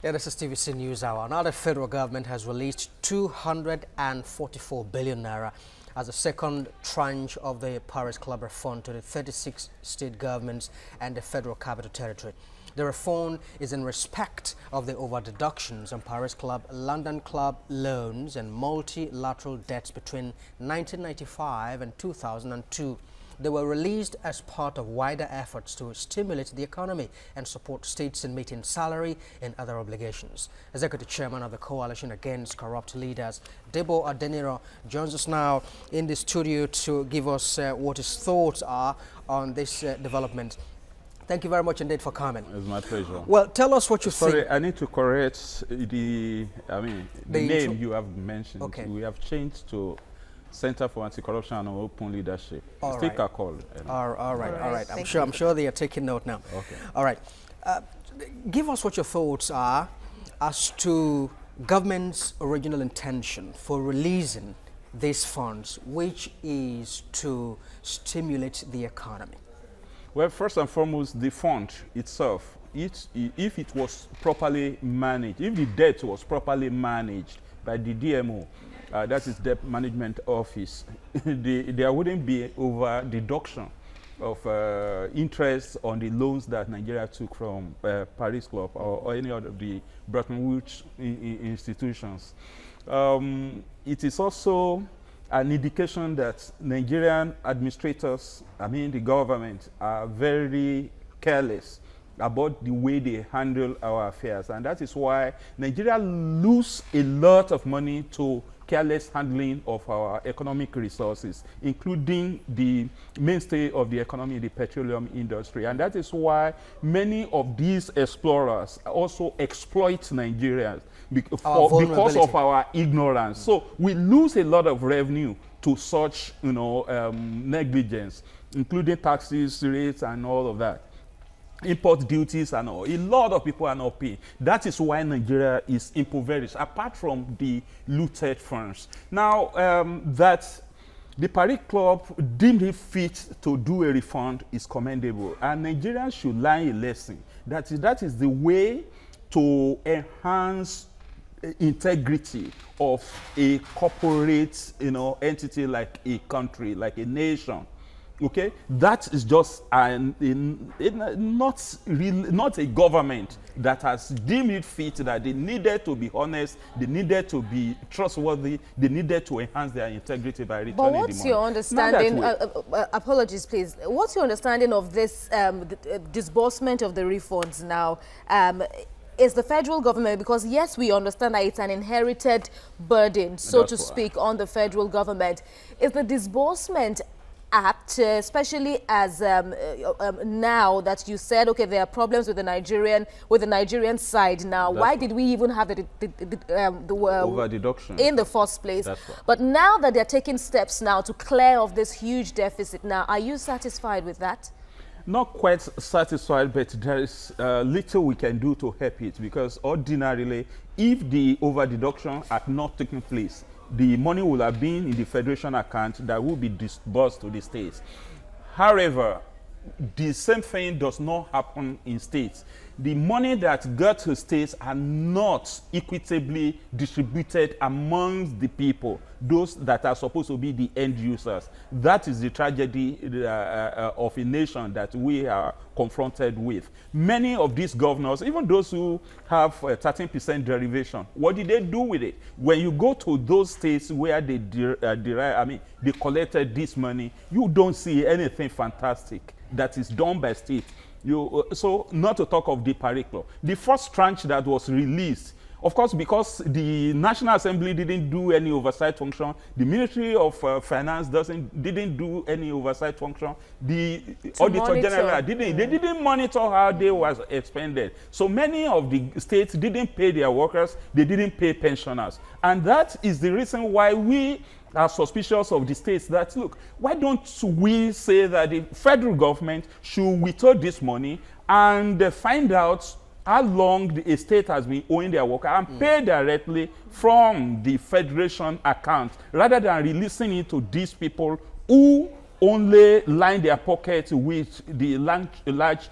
Yeah, this is TVC News Hour. Now the federal government has released 244 billion naira as a second tranche of the Paris Club refund to the 36 state governments and the Federal Capital Territory. The refund is in respect of the over-deductions on Paris Club, London Club loans and multilateral debts between 1995 and 2002. They were released as part of wider efforts to stimulate the economy and support states in meeting salary and other obligations. Executive Chairman of the Coalition Against Corrupt Leaders, Debo Adeniran, joins us now in the studio to give us what his thoughts are on this development. Thank you very much indeed for coming. It's my pleasure. Well, tell us what you think. Sorry, I need to correct the name you have mentioned. Okay. We have changed to Center for Anti-Corruption and Open Leadership. All Still right. called. All right. I'm sure they are taking note now. Okay. All right. Give us what your thoughts are as to government's original intention for releasing these funds, which is to stimulate the economy. Well, first and foremost, the fund itself, if it was properly managed, if the debt was properly managed by the DMO, that is Debt Management Office, there wouldn't be over deduction of interest on the loans that Nigeria took from Paris Club or any other of the Bretton Woods institutions. It is also an indication that Nigerian administrators, the government, are very careless about the way they handle our affairs. And that is why Nigeria loses a lot of money to careless handling of our economic resources, including the mainstay of the economy, the petroleum industry. And that is why many of these explorers also exploit Nigerians because of our ignorance. So we lose a lot of revenue to such negligence, including taxes, rates, and all of that. Import duties and all. A lot of people are not paying. That is why Nigeria is impoverished, apart from the looted funds. Now, that the Paris Club deemed it fit to do a refund is commendable. And Nigerians should learn a lesson. That is the way to enhance integrity of a corporate entity like a country, like a nation. Okay, that is just not a government that has deemed it fit that they needed to be honest, they needed to be trustworthy, they needed to enhance their integrity by returning the money. But what's your understanding, apologies please, what's your understanding of this disbursement of the refunds now? Is the federal government, because yes, we understand that it's an inherited burden, so to speak, on the federal government, is the disbursement apt, especially as now that you said, okay, there are problems with the Nigerian side now. Why did we even have the over deduction in the first place? But now that they're taking steps now to clear off this huge deficit now, are you satisfied with that? Not quite satisfied, but there is little we can do to help it, because ordinarily, if the over deduction had not taken place, the money will have been in the federation account that will be disbursed to the states. However, the same thing does not happen in states. The money that got to states are not equitably distributed amongst the people, those that are supposed to be the end users. That is the tragedy of a nation that we are confronted with. Many of these governors, even those who have 13% derivation, what did they do with it? When you go to those states where they they collected this money, you don't see anything fantastic that is done by state. So not to talk of the Paris Club. The first tranche that was released, of course, because the National Assembly didn't do any oversight function, the Ministry of Finance didn't do any oversight function, the Auditor General didn't monitor how they was expended. So many of the states didn't pay their workers, they didn't pay pensioners. And that is the reason why we are suspicious of the states that, look, why don't we say that the federal government should withhold this money and find out how long the state has been owing their worker and pay directly from the federation account, rather than releasing it to these people who only line their pockets with the large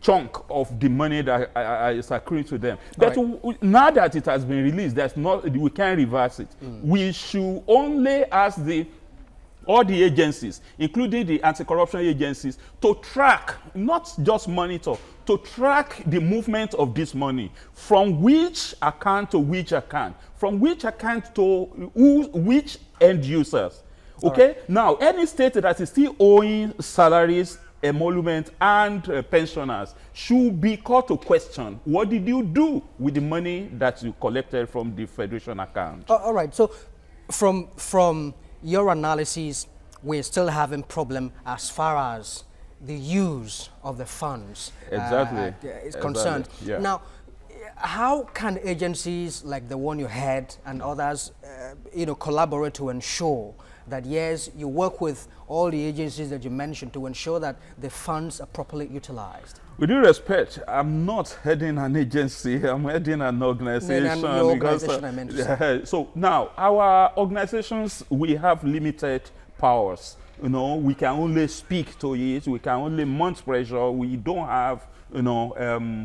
chunk of the money that is accruing to them. But now that it has been released, we can't reverse it. We should only ask all the agencies, including the anti-corruption agencies, to track, not just monitor, to track the movement of this money, from which account to which account, from which account to which end users. Okay? Now, any state that is still owing salaries, emoluments, and pensioners should be called to question. What did you do with the money that you collected from the Federation account? All right. So, from your analysis, we're still having problem as far as the use of the funds is concerned. Yeah. Now, how can agencies like the one you had and others, collaborate to ensure that, yes, you work with all the agencies that you mentioned to ensure that the funds are properly utilized? With due respect, I'm not heading an agency, I'm heading an organization. So now, our organizations, we have limited powers. We can only speak to it, we can only mount pressure, we don't have,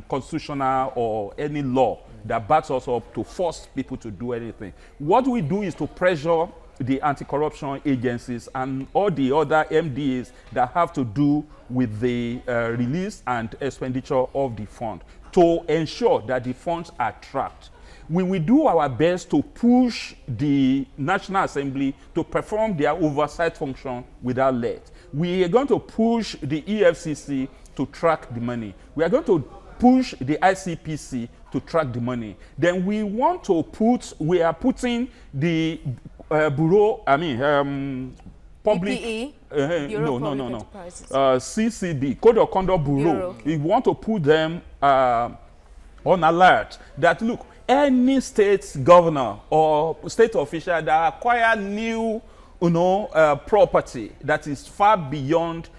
constitutional or any law that backs us up to force people to do anything. What we do is to pressure the anti-corruption agencies and all the other MDAs that have to do with the release and expenditure of the fund to ensure that the funds are tracked. We will do our best to push the National Assembly to perform their oversight function without let. We are going to push the EFCC to track the money. We are going to push the ICPC to track the money. Then we are putting the public, CCB, Code of Conduct Bureau. We want to put them on alert that, look, any state governor or state official that acquire new, property that is far beyond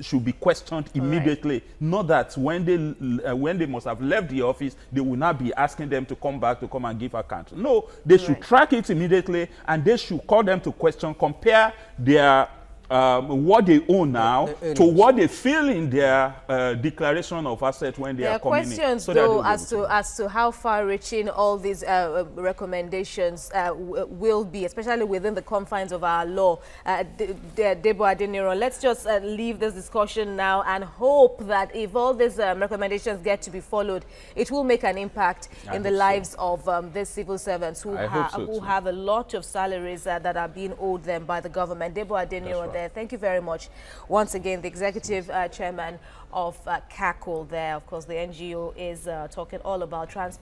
should be questioned immediately. Not that when they must have left the office, they will not be asking them to come back to come and give account. No, they should track it immediately, and they should call them to question, compare their what they own now to what they feel in their declaration of asset when they are coming in. There are questions, though, as to how far-reaching all these recommendations will be, especially within the confines of our law. Debo Adeniran, let's just leave this discussion now and hope that if all these recommendations get to be followed, it will make an impact in the lives of these civil servants who have a lot of salaries that are being owed them by the government. Debo Adeniran, thank you very much. Once again, the executive chairman of CACL there. Of course, the NGO is talking all about transparency.